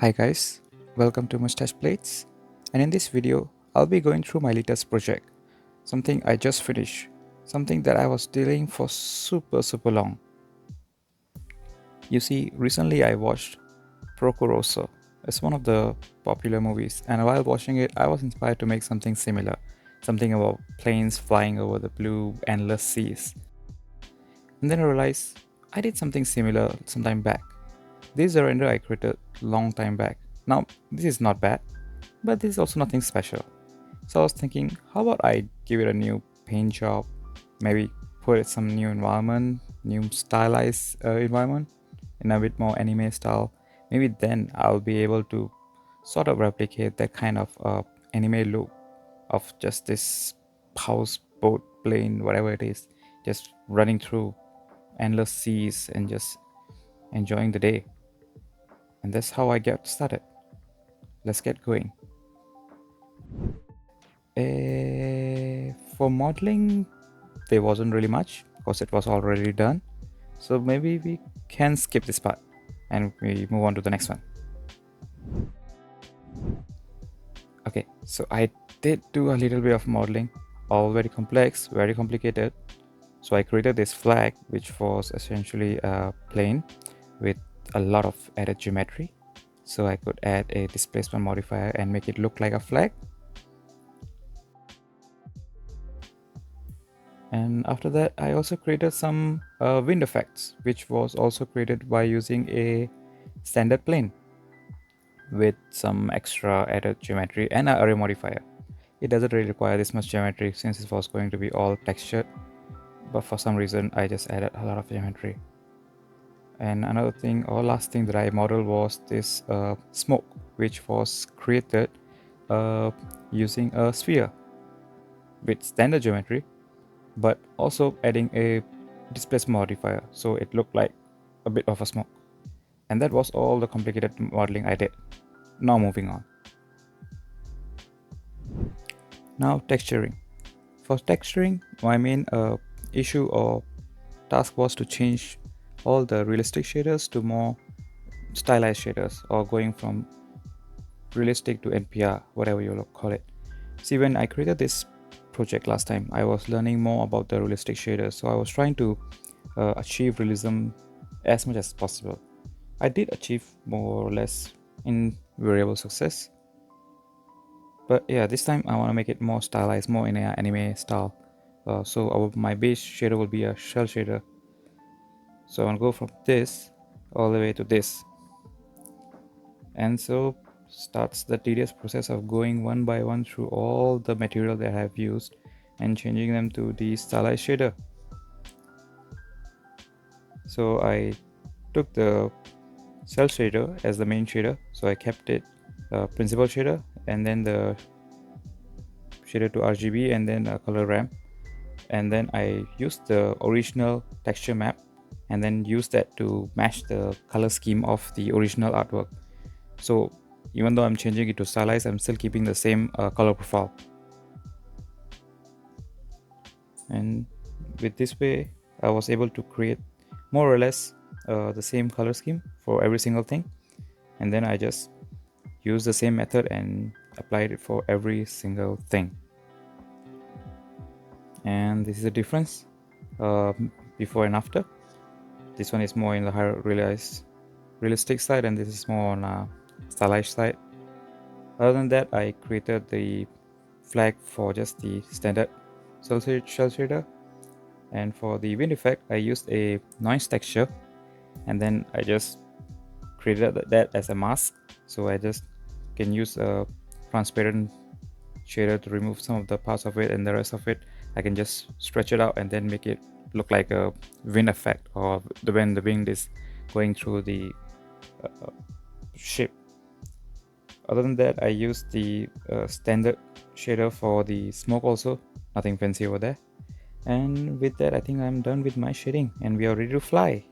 Hi guys, welcome to Mustache Plates, and in this video I'll be going through my latest project, something I just finished, something that I was dealing for super long. You see, recently I watched Procoroso. It's one of the popular movies, and while watching it I was inspired to make something similar, something about planes flying over the blue endless seas. And then I realized I did something similar some time back. This is a render I created long time back. Now this is not bad, but this is also nothing special. So I was thinking, how about I give it a new paint job, maybe put it some new environment, new stylized environment in a bit more anime style. Maybe then I'll be able to sort of replicate that kind of anime look of just this house, boat, plane, whatever it is, just running through endless seas and just enjoying the day. And that's how I get started. Let's get going. For modeling, there wasn't really much because it was already done. So maybe we can skip this part and we move on to the next one. Okay, so I did do a little bit of modeling, all very complex, very complicated. So I created this flag, which was essentially a plane with a lot of added geometry. So I could add a displacement modifier and make it look like a flag. And after that, I also created some wind effects, which was also created by using a standard plane with some extra added geometry and an array modifier. It doesn't really require this much geometry since it was going to be all textured, but for some reason I just added a lot of geometry. And another thing or last thing that I modeled was this smoke, which was created using a sphere with standard geometry, but also adding a displacement modifier so it looked like a bit of a smoke. And that was all the complicated modeling I did. Now moving on. Now texturing. For texturing, my main issue or task was to change all the realistic shaders to more stylized shaders, or going from realistic to NPR, whatever you call it. See, when I created this project last time, I was learning more about the realistic shaders, so I was trying to achieve realism as much as possible. I did achieve more or less in variable success, but yeah, this time I want to make it more stylized, more in an anime style. So my base shader will be a shell shader. So I'll go from this all the way to this, and so starts the tedious process of going one by one through all the material that I have used and changing them to the stylized shader. So I took the cell shader as the main shader, so I kept it principal shader and then the shader to RGB and then a color ramp, and then I used the original texture map and then use that to match the color scheme of the original artwork. So even though I'm changing it to stylized, I'm still keeping the same color profile. And with this way, I was able to create more or less the same color scheme for every single thing. And then I just use the same method and applied it for every single thing. And this is the difference before and after. This one is more in the higher realistic side, and this is more on a stylized side. Other than that, I created the flag for just the standard shell shader, and for the wind effect I used a noise texture, and then I just created that as a mask, so I just can use a transparent shader to remove some of the parts of it, and the rest of it I can just stretch it out and then make it look like a wind effect, or when the wind is going through the ship. Other than that, I used the standard shader for the smoke also, nothing fancy over there. And with that, I think I'm done with my shading and we are ready to fly.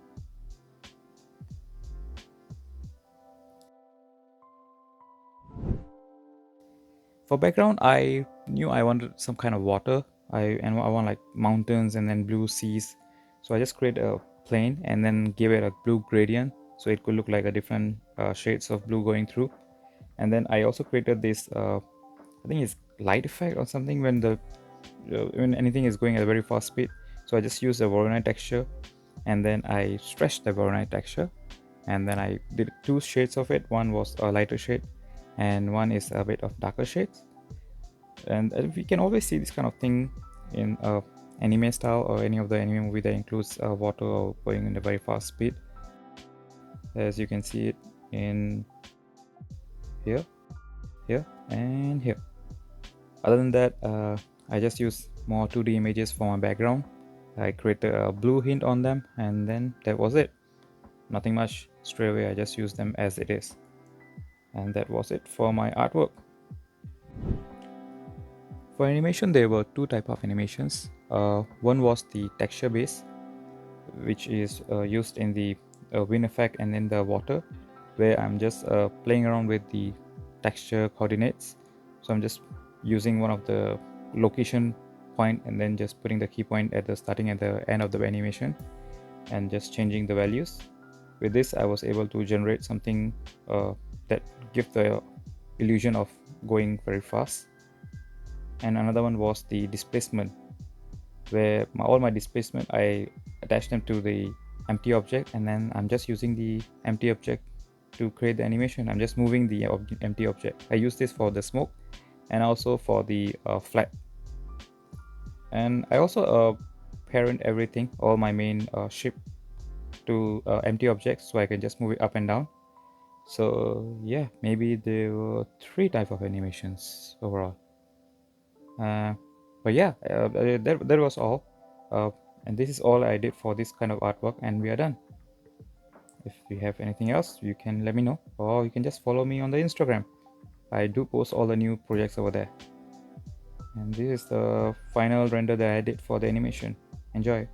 For background, I knew I wanted some kind of water. I want like mountains and then blue seas. So I just create a plane and then give it a blue gradient so it could look like a different shades of blue going through. And then I also created this I think it's light effect or something when anything is going at a very fast speed. So I just used the Voronoi texture, and then I stretched the Voronoi texture, and then I did two shades of it. One was a lighter shade and one is a bit of darker shades. And we can always see this kind of thing in anime style or any of the anime movie that includes water or going in a very fast speed, as you can see it in here, here, and here. Other than that, I just use more 2D images for my background. I created a blue hint on them, and then that was it. Nothing much. Straight away I just use them as it is. And that was it for my artwork. For animation, there were two type of animations. One was the texture base, which is used in the wind effect and in the water, where I'm just playing around with the texture coordinates. So I'm just using one of the location point and then just putting the key point at the starting and the end of the animation and just changing the values. With this, I was able to generate something that give the illusion of going very fast. And another one was the displacement, where all my displacement I attach them to the empty object, and then I'm just using the empty object to create the animation. I'm just moving the empty object. I use this for the smoke and also for the flat. And I also parent everything, all my main ship to empty objects, so I can just move it up and down. So yeah, maybe there were three type of animations overall. But yeah, that was all. And this is all I did for this kind of artwork, and we are done. If you have anything else, you can let me know, or you can just follow me on the Instagram. I do post all the new projects over there. And this is the final render that I did for the animation. Enjoy.